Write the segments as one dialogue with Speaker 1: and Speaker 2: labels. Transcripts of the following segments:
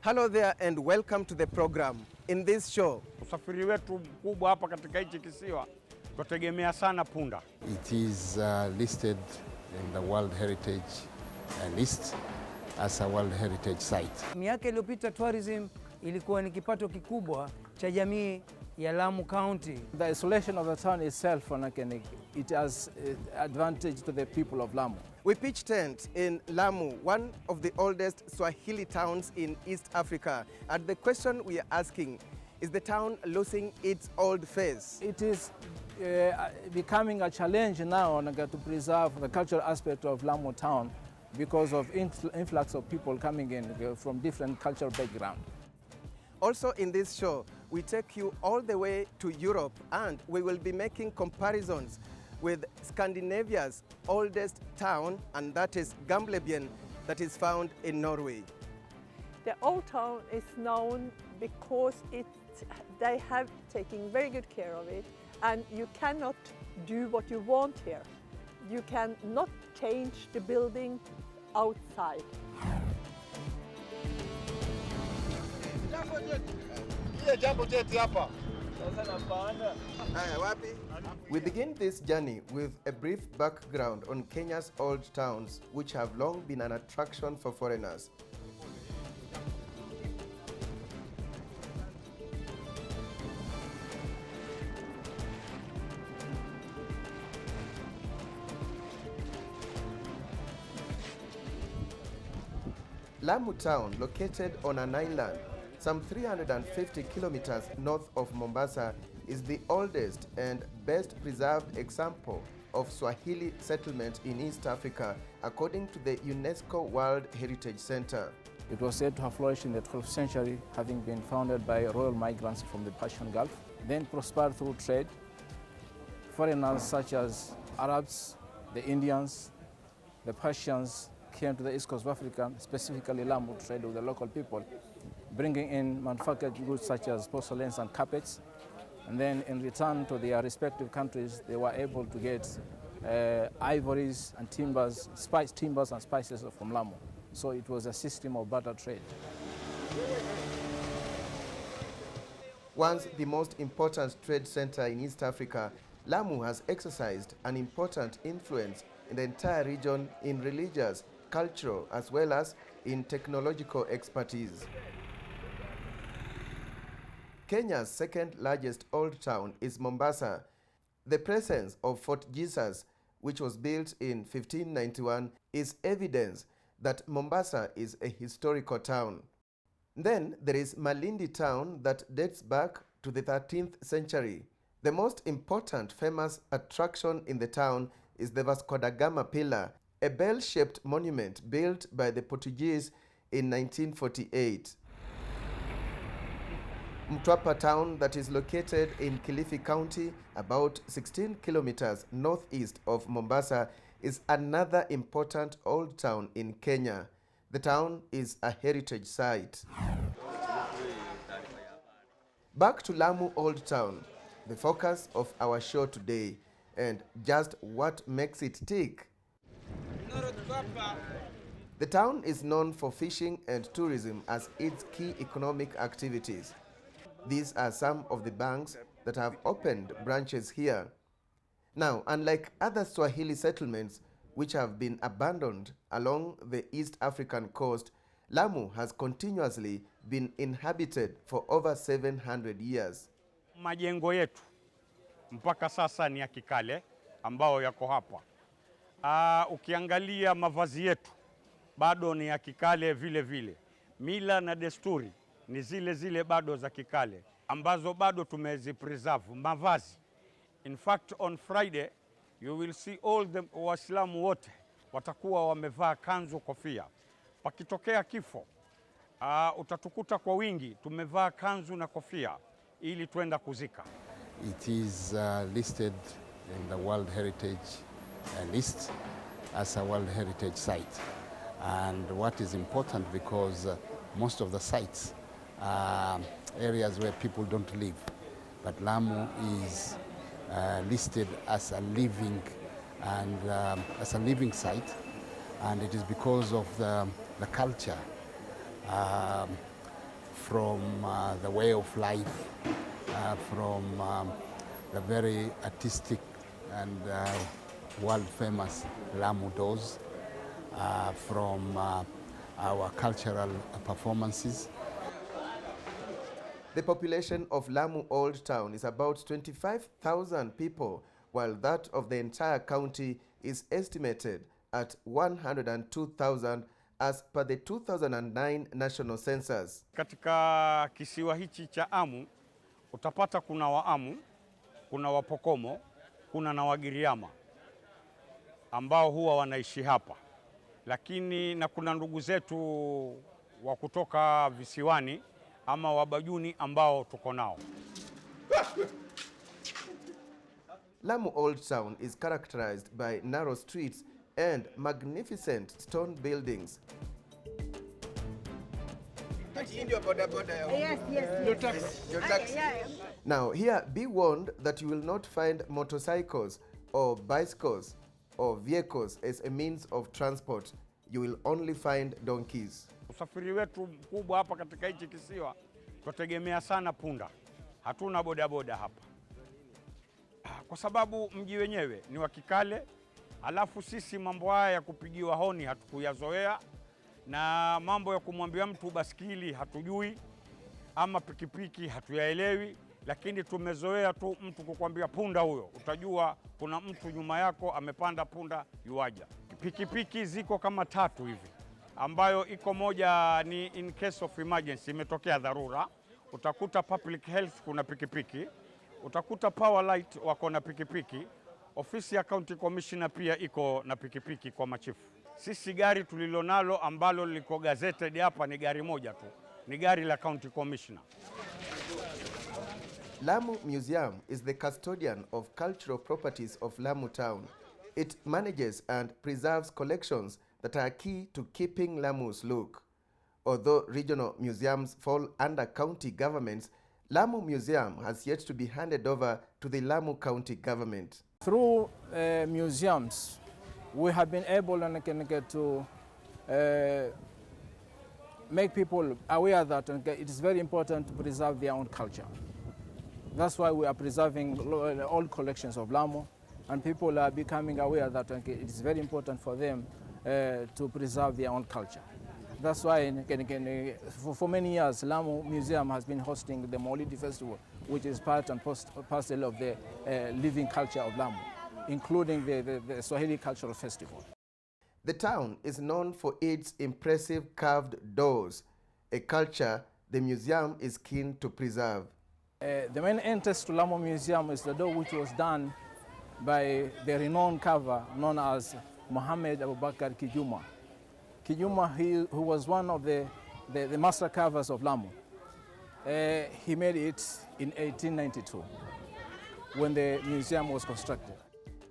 Speaker 1: Hello there and welcome to the program. In this show,
Speaker 2: usafiri wetu mkubwa hapa katika hichi kisiwa tutegemea sana punda.
Speaker 3: It is listed in the World Heritage list as a World Heritage site.
Speaker 4: Miaka iliyopita tourism ilikuwa ni kipato kikubwa cha jamii ya Lamu County.
Speaker 5: The isolation of the town itself, it has advantage to the people of Lamu.
Speaker 1: We pitch tent in Lamu, one of the oldest Swahili towns in East Africa. And the question we are asking, is the town losing its old face?
Speaker 5: It is becoming a challenge now to preserve the cultural aspect of Lamu town because of influx of people coming in from different cultural backgrounds.
Speaker 1: Also in this show, we take you all the way to Europe and we will be making comparisons with Scandinavia's oldest town, and that is Gamlebyen, that is found in Norway.
Speaker 6: The old town is known because they have taken very good care of it, and you cannot do what you want here. You cannot change the building outside.
Speaker 1: We begin this journey with a brief background on Kenya's old towns, which have long been an attraction for foreigners. Lamu town, located on an island some 350 kilometers north of Mombasa, is the oldest and best preserved example of Swahili settlement in East Africa, according to the UNESCO World Heritage Center.
Speaker 5: It was said to have flourished in the 12th century, having been founded by royal migrants from the Persian Gulf, then prospered through trade. Foreigners such as Arabs, the Indians, the Persians came to the east coast of Africa, specifically Lamu, to trade with the local people, bringing in manufactured goods such as porcelains and carpets. And then in return to their respective countries, they were able to get ivories and timbers and spices from Lamu. So it was a system of barter trade.
Speaker 1: Once the most important trade center in East Africa, Lamu has exercised an important influence in the entire region in religious, cultural, as well as in technological expertise. Kenya's second largest old town is Mombasa. The presence of Fort Jesus, which was built in 1591, is evidence that Mombasa is a historical town. Then there is Malindi town that dates back to the 13th century. The most important famous attraction in the town is the Vasco da Gama Pillar, a bell-shaped monument built by the Portuguese in 1948. Mtwapa town, that is located in Kilifi County, about 16 kilometers northeast of Mombasa, is another important old town in Kenya. The town is a heritage site. Back to Lamu Old Town, the focus of our show today, and just what makes it tick. The town is known for fishing and tourism as its key economic activities. These are some of the banks that have opened branches here. Now, unlike other Swahili settlements which have been abandoned along the East African coast, Lamu has continuously been inhabited for over 700 years.
Speaker 2: Majengo yetu mpaka sasa ni ya kikale ambao yako hapa. Ukiangalia mavazi yetu bado ni ya kikale vile vile. Mila na desturi ni zile zile bado za kikale ambazo bado tumezipreserve mavazi. In fact, on Friday you will see all the Waislamu wote watakuwa wamevaa kanzu, kofia. Pakitokea kifo utatukuta kwa wingi tumevaa kanzu na kofia ili tuenda kuzika.
Speaker 3: It is listed in the World Heritage list as a World Heritage site. And what is important, because most of the sites are areas where people don't live, but Lamu is listed as a living site, and it is because of the culture from the way of life, from the very artistic and world-famous Lamu doors, from our cultural performances.
Speaker 1: The population of Lamu Old Town is about 25,000 people, while that of the entire county is estimated at 102,000 as per the 2009 national census.
Speaker 2: Katika kisiwa hichi cha Amu utapata kuna Waamu, kuna Wapokomo, kuna na Wagiriama ambao huwa wanaishi hapa, lakini na kuna ndugu zetu wa kutoka visiwani ama Wabajuni ambao tuko nao.
Speaker 1: Lamu Old Town is characterized by narrow streets and magnificent stone buildings. Now here, be warned that you will not find motorcycles or bicycles or vehicles as a means of transport. You will only find donkeys.
Speaker 2: Usafiri wetu mkubwa hapa katika hichi kisiwa tutegemea sana punda. Hatuna bodaboda hapa, kwa sababu mji wenyewe ni wa kikale, alafu sisi mambo haya ya kupigiwa honi hatukuyazoea, na mambo ya kumwambia mtu baskili hatujui, ama pikipiki hatuyaelewi, lakini tumezoea tu mtu kukwambia punda huyo, utajua kuna mtu nyuma yako amepanda punda yuaja. Pikipiki ziko kama 3 hivi, ambayo iko moja ni in case of emergency, imetokea dharura. Utakuta public health kuna pikipiki, utakuta power light wako na pikipiki, ofisi ya county commissioner pia iko na pikipiki kwa machifu. Sisi gari tulilonalo ambalo liko gazetted hapa ni gari moja tu, ni gari la county commissioner.
Speaker 1: Lamu Museum is the custodian of cultural properties of Lamu Town. It manages and preserves collections that are key to keeping Lamu's look. Although regional museums fall under county governments, Lamu Museum has yet to be handed over to the Lamu County government.
Speaker 5: Through museums, we have been able to make people aware that it is very important to preserve their own culture. That's why we are preserving all collections of Lamu, and people are becoming aware that it is very important for them to preserve their own culture. That's why for many years Lamu Museum has been hosting the Maulidi Festival, which is part and parcel of the living culture of Lamu, including the Swahili Cultural Festival.
Speaker 1: The town is known for its impressive carved doors, a culture the museum is keen to preserve.
Speaker 5: The main entrance to Lamu Museum is the door which was done by the renowned carver known as Mohammed Abubakar Kijuma. Kijuma, who was one of the master carvers of Lamu. He made it in 1892 when the museum was constructed.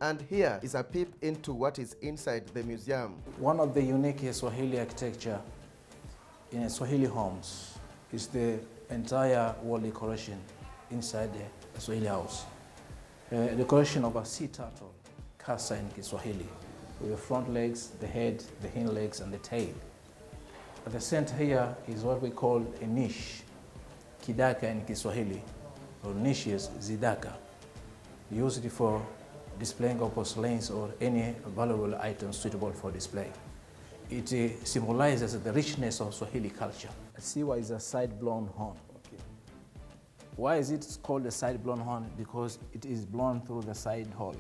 Speaker 1: And here is a peep into what is inside the museum.
Speaker 5: One of the unique Swahili architecture in Swahili homes is the entire wall decoration inside the Swahili house. Decoration of a sea turtle, kasa in Kiswahili, with the front legs, the head, the hind legs, and the tail. At the center here is what we call a niche, kidaka in Kiswahili, or niche is zidaka, used for displaying of porcelains or any valuable items suitable for display. It symbolizes the richness of Swahili culture. A siwa is a side-blown horn. Okay. Why is it called a side-blown horn? Because it is blown through the side hole.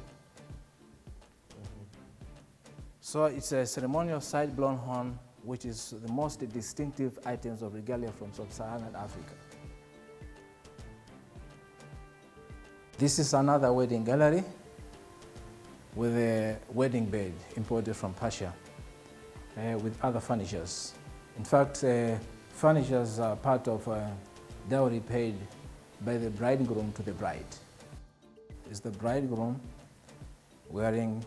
Speaker 5: So it's a ceremonial side-blown horn, which is the most distinctive items of regalia from sub-Saharan Africa. This is another wedding gallery with a wedding bed imported from Persia with other furnitures. In fact, furnitures are part of dowry paid by the bridegroom to the bride. It's the bridegroom wearing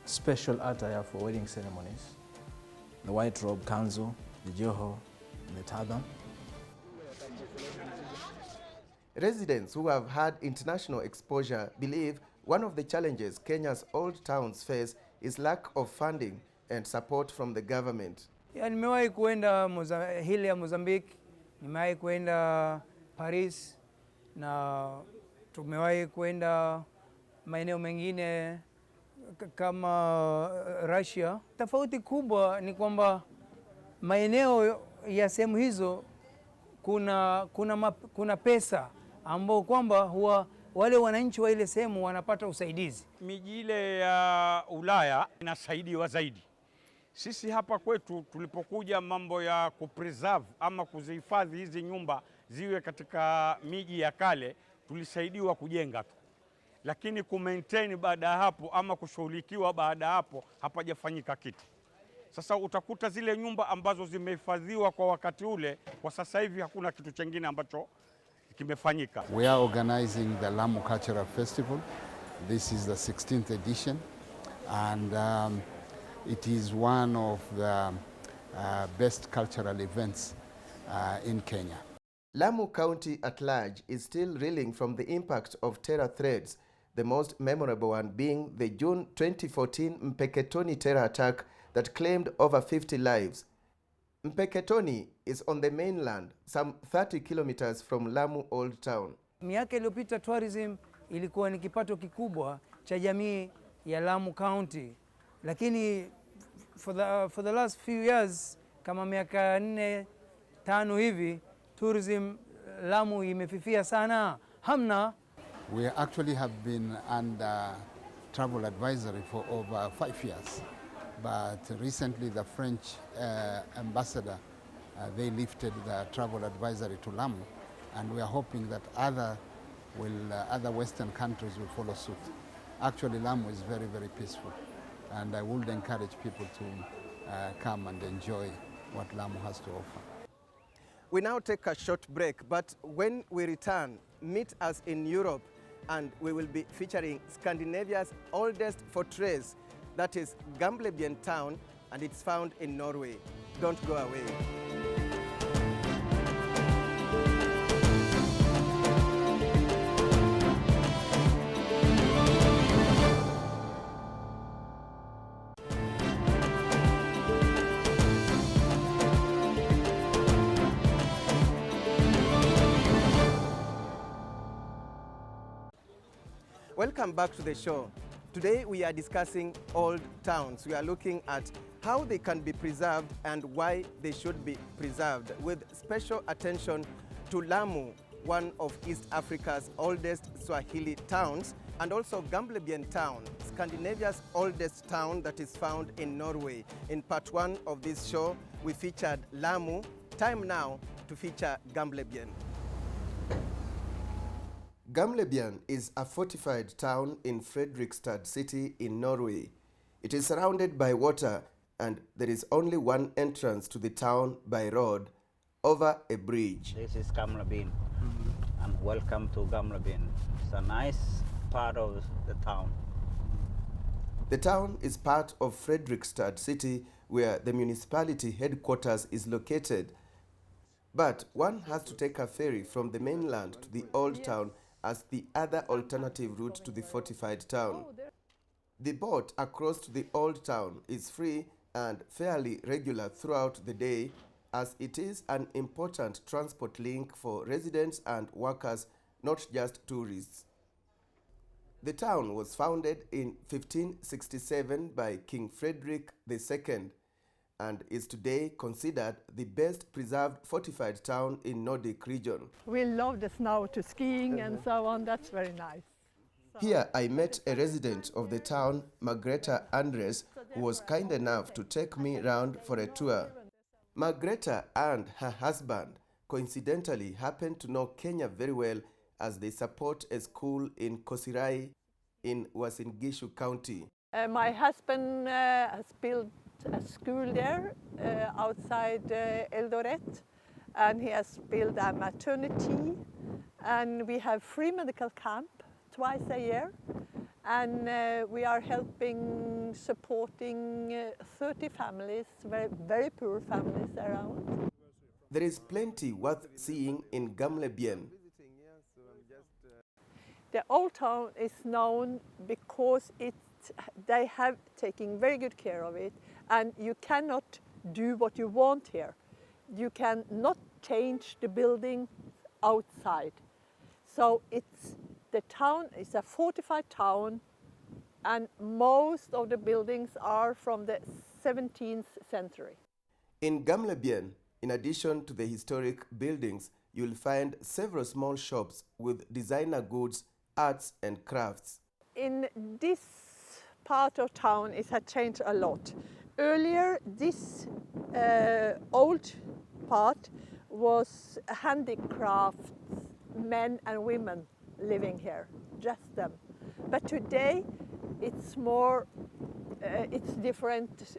Speaker 5: special attire for wedding ceremonies, the white robe, kanzu, the joho, the turban.
Speaker 1: Residents who have had international exposure believe one of the challenges Kenya's old towns face is lack of funding and support from the government.
Speaker 4: Nimewahi kuenda hili ya Mozambique Nimewahi kwenda Paris na tumewahi kwenda maeneo mengine kama Russia. Tofauti kubwa ni kwamba maeneo ya sehemu hizo kuna pesa ambao kwamba huwa wale wananchi wa ile sehemu wanapata usaidizi.
Speaker 2: Miji ile ya Ulaya inasaidiwa zaidi. Sisi hapa kwetu tulipokuja mambo ya kupreserve ama kuzihifadhi hizi nyumba ziwe katika miji ya kale, tulisaidiwa kujenga tu, lakini kumaintain baada ya hapo ama kushughulikiwa baada ya hapo hapajafanyika kitu. Sasa utakuta zile nyumba ambazo zimehifadhiwa kwa wakati ule, kwa sasa hivi hakuna kitu chengine ambacho kimefanyika.
Speaker 3: We are organizing the Lamu Cultural Festival. This is the 16th edition, and it is one of the best cultural events in Kenya.
Speaker 1: Lamu County at large is still reeling from the impact of terror threats, the most memorable one being the June 2014 Mpeketoni terror attack that claimed over 50 lives. Mpeketoni is on the mainland, some 30 kilometers from Lamu Old Town.
Speaker 4: Miaka iliyopita tourism ilikuwa ni kipato kikubwa cha jamii ya Lamu County, lakini for the last few years, kama miaka 4-5 hivi, tourism Lamu imefifia sana. Hamna.
Speaker 3: We actually have been under travel advisory for over 5 years. But recently the French ambassador, they lifted the travel advisory to Lamu, and we are hoping that other Western countries will follow suit. Actually, Lamu is very, very peaceful, and I would encourage people to come and enjoy what Lamu has to offer.
Speaker 1: We now take a short break, but when we return, meet us in Europe, and we will be featuring Scandinavia's oldest fortress, that is Gamlebyen town, and it's found in Norway. Don't go away. Welcome back to the show. Today we are discussing old towns. We are looking at how they can be preserved and why they should be preserved, with special attention to Lamu, one of East Africa's oldest Swahili towns, and also Gamlebyen town, Scandinavia's oldest town that is found in Norway. In part 1 of this show, we featured Lamu. Time now to feature Gamlebyen. Gamlebyen is a fortified town in Fredrikstad city in Norway. It is surrounded by water, and there is only one entrance to the town by road over a bridge.
Speaker 7: This is Gamlebyen, and welcome to Gamlebyen. It's a nice part of the town.
Speaker 1: The town is part of Fredrikstad city, where the municipality headquarters is located. But one has to take a ferry from the mainland to the old town as the other alternative route to the fortified town. The boat across to the old town is free and fairly regular throughout the day, as it is an important transport link for residents and workers, not just tourists. The town was founded in 1567 by King Frederick II and is today considered the best preserved fortified town in Nordic region.
Speaker 6: We love the snow to skiing and so on. That's very nice.
Speaker 1: Here I met a resident of the town, Margreta Andres, who was kind enough to take me round for a tour. Margreta and her husband coincidentally happen to know Kenya very well, as they support a school in Kosirai in Uasin Gishu County.
Speaker 6: My husband has built a school there outside Eldoret, and he has built a maternity, and we have free medical camp twice a year, and we are supporting 30 families, very, very poor families around.
Speaker 1: There is plenty worth seeing in Gamlebyen.
Speaker 6: The old town is known because they have taken very good care of it, and you cannot do what you want here. You cannot change the building outside. So the town is a fortified town, and most of the buildings are from the 17th century.
Speaker 1: In Gamlebyen, in addition to the historic buildings, you'll find several small shops with designer goods, arts and crafts.
Speaker 6: In this part of town, it had changed a lot. Earlier, this old part was handicrafts, men and women living here, just them. But today, it's more, it's different.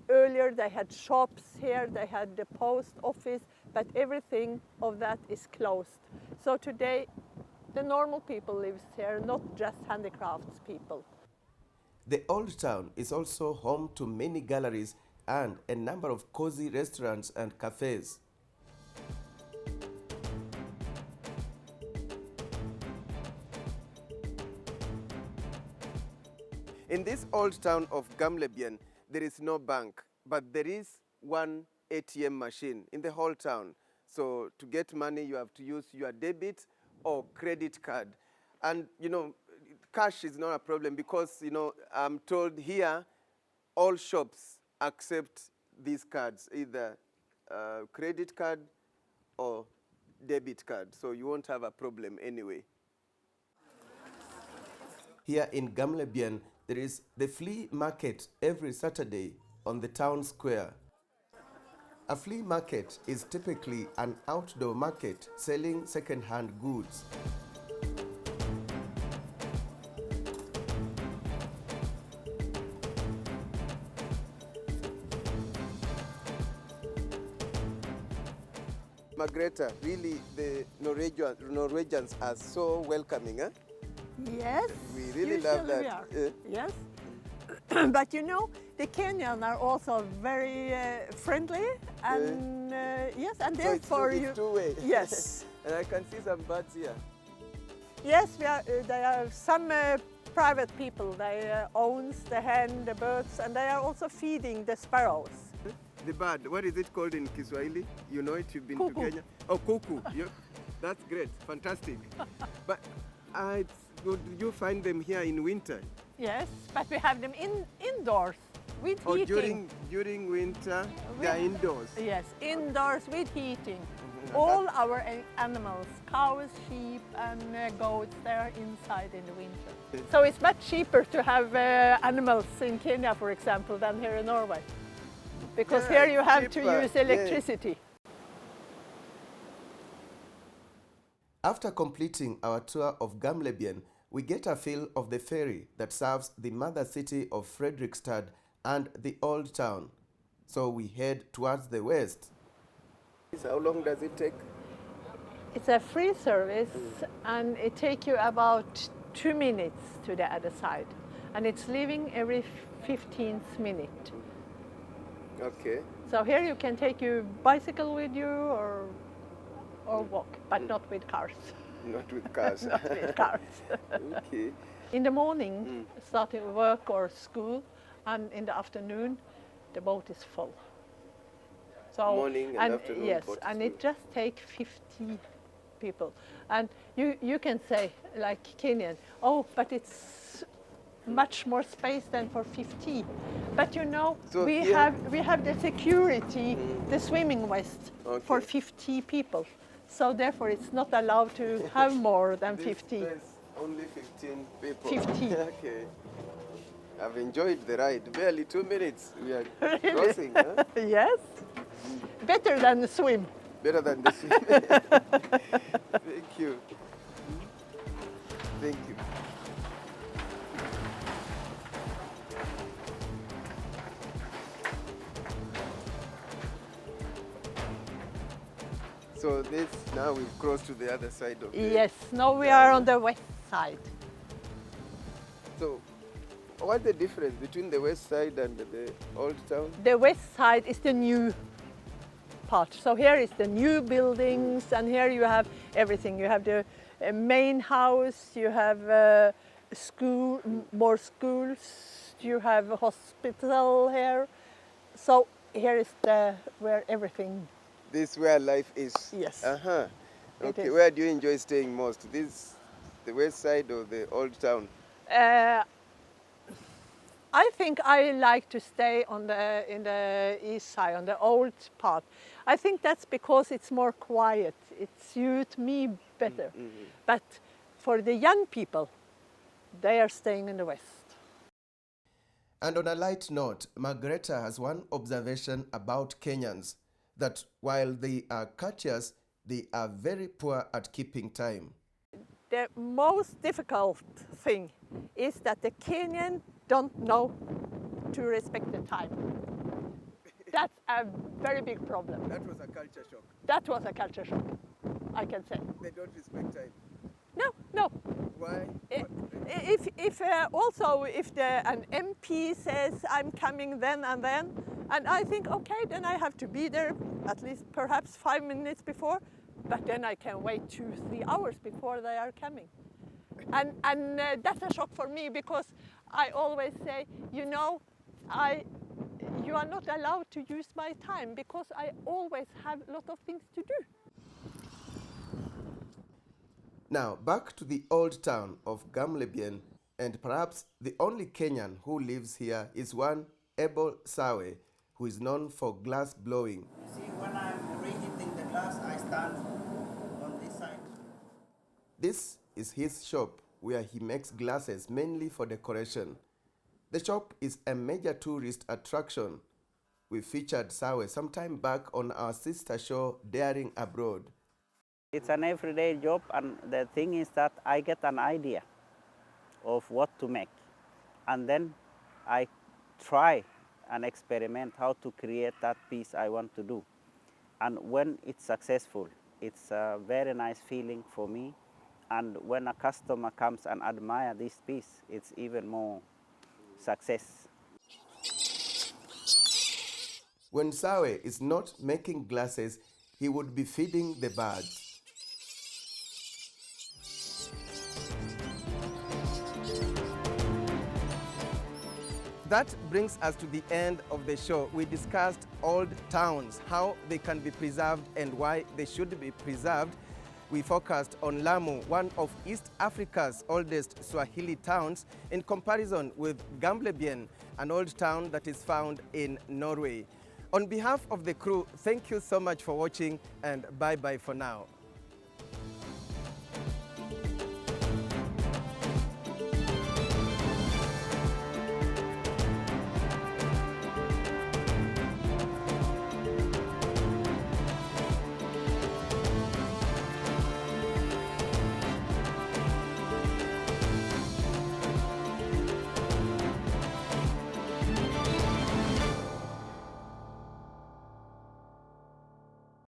Speaker 6: Earlier they had shops here, they had the post office, but everything of that is closed. So today, the normal people lives here, not just handicrafts people.
Speaker 1: The old town is also home to many galleries and a number of cozy restaurants and cafes. In this old town of Gamlebyen, there is no bank, but there is one ATM machine in the whole town. So to get money, you have to use your debit or credit card. And, cash is not a problem because, I'm told here, all shops accept these cards, either credit card or debit card. So you won't have a problem anyway. Here in Gamlebyen, there is the flea market every Saturday on the town square. A flea market is typically an outdoor market selling second-hand goods. Margrethe, really the Norwegians are so welcoming, eh?
Speaker 6: Yes,
Speaker 1: We really love
Speaker 6: usually
Speaker 1: that.
Speaker 6: we are. Yes. But the Kenyans are also very friendly, and yes, and
Speaker 1: So
Speaker 6: therefore
Speaker 1: it's two-way.
Speaker 6: Yes.
Speaker 1: And I can see some birds here.
Speaker 6: Yes, there are some private people. They owns the hen, the birds, and they are also feeding the sparrows.
Speaker 1: The bird, what is it called in Kiswahili? You know it, you've been
Speaker 6: Cuckoo.
Speaker 1: to Kenya. Oh, cuckoo. That's great, fantastic. But it's good. You find them here in winter?
Speaker 6: Yes, but we have them indoors with
Speaker 1: Or
Speaker 6: heating.
Speaker 1: during winter, they're indoors?
Speaker 6: Yes, indoors with heating. All our animals, cows, sheep and goats, they are inside in the winter. So it's much cheaper to have animals in Kenya, for example, than here in Norway. Because
Speaker 1: Yeah,
Speaker 6: here you have
Speaker 1: cheaper,
Speaker 6: to use
Speaker 1: yeah.
Speaker 6: electricity.
Speaker 1: After completing our tour of Gamlebyen, we get a feel of the ferry that serves the mother city of Fredrikstad and the old town. So we head towards the west. How long does it take?
Speaker 6: It's a free service and it takes you about 2 minutes to the other side. And it's leaving every 15th minute.
Speaker 1: Okay.
Speaker 6: So here you can take your bicycle with you or walk, but not with cars.
Speaker 1: Not with cars.
Speaker 6: Not with cars.
Speaker 1: Okay.
Speaker 6: In the morning, starting work or school, and in the afternoon, the boat is full. So
Speaker 1: Morning and afternoon,
Speaker 6: yes,
Speaker 1: boat is
Speaker 6: and
Speaker 1: full.
Speaker 6: it just takes 50 people. And you can say, like Kenyan, oh, but it's much more space than for 50. But
Speaker 1: So
Speaker 6: we
Speaker 1: here-
Speaker 6: have the security, the swimming vest for
Speaker 1: Okay.
Speaker 6: 50 people. So therefore, it's not allowed to have more than
Speaker 1: This
Speaker 6: 50.
Speaker 1: place, only 15 people.
Speaker 6: 50.
Speaker 1: Okay. I've enjoyed the ride. Barely 2 minutes we are crossing. Huh?
Speaker 6: Yes, better than the swim.
Speaker 1: Better than the swim. Thank you. Thank you. So this, now we've crossed to the other side of the...
Speaker 6: Yes, now we are on the west side.
Speaker 1: So what's the difference between the west side and the old town?
Speaker 6: The west side is the new part. So here is the new buildings, and here you have everything. You have the main house, you have school, more schools, you have a hospital here. So here is where everything
Speaker 1: This where life is?
Speaker 6: Yes.
Speaker 1: Uh-huh.
Speaker 6: It
Speaker 1: Okay,
Speaker 6: is.
Speaker 1: where do you enjoy staying most? This, the west side or the old town?
Speaker 6: I think I like to stay on in the east side, on the old part. I think that's because it's more quiet. It suits me better. But for the young people, they are staying in the west.
Speaker 1: And on a light note, Margareta has one observation about Kenyans, that while they are courteous, they are very poor at keeping time.
Speaker 6: The most difficult thing is that the Kenyan don't know to respect the time. That's a very big problem.
Speaker 1: That was a culture shock.
Speaker 6: That was a culture shock, I can say.
Speaker 1: They don't respect time.
Speaker 6: No.
Speaker 1: Why?
Speaker 6: If also if an MP says I'm coming then and then, and I think okay, then I have to be there at least perhaps 5 minutes before, but then I can wait 2-3 hours before they are coming, and that's a shock for me because I always say, you know, you are not allowed to use my time because I always have a lot of things to do.
Speaker 1: Now, back to the old town of Gamlebyen, and perhaps the only Kenyan who lives here is one Abel Sawe, who is known for glass blowing.
Speaker 8: You see, when I'm reheating the glass, I stand on this side.
Speaker 1: This is his shop, where he makes glasses mainly for decoration. The shop is a major tourist attraction. We featured Sawe some time back on our sister show, Daring Abroad.
Speaker 7: It's an everyday job, and the thing is that I get an idea of what to make, and then I try and experiment how to create that piece I want to do. And when it's successful, it's a very nice feeling for me. And when a customer comes and admire this piece, it's even more success.
Speaker 1: When Sawe is not making glasses, he would be feeding the birds. That brings us to the end of the show. We discussed old towns, how they can be preserved and why they should be preserved. We focused on Lamu, one of East Africa's oldest Swahili towns, in comparison with Gamlebyen, an old town that is found in Norway. On behalf of the crew, thank you so much for watching, and bye-bye for now.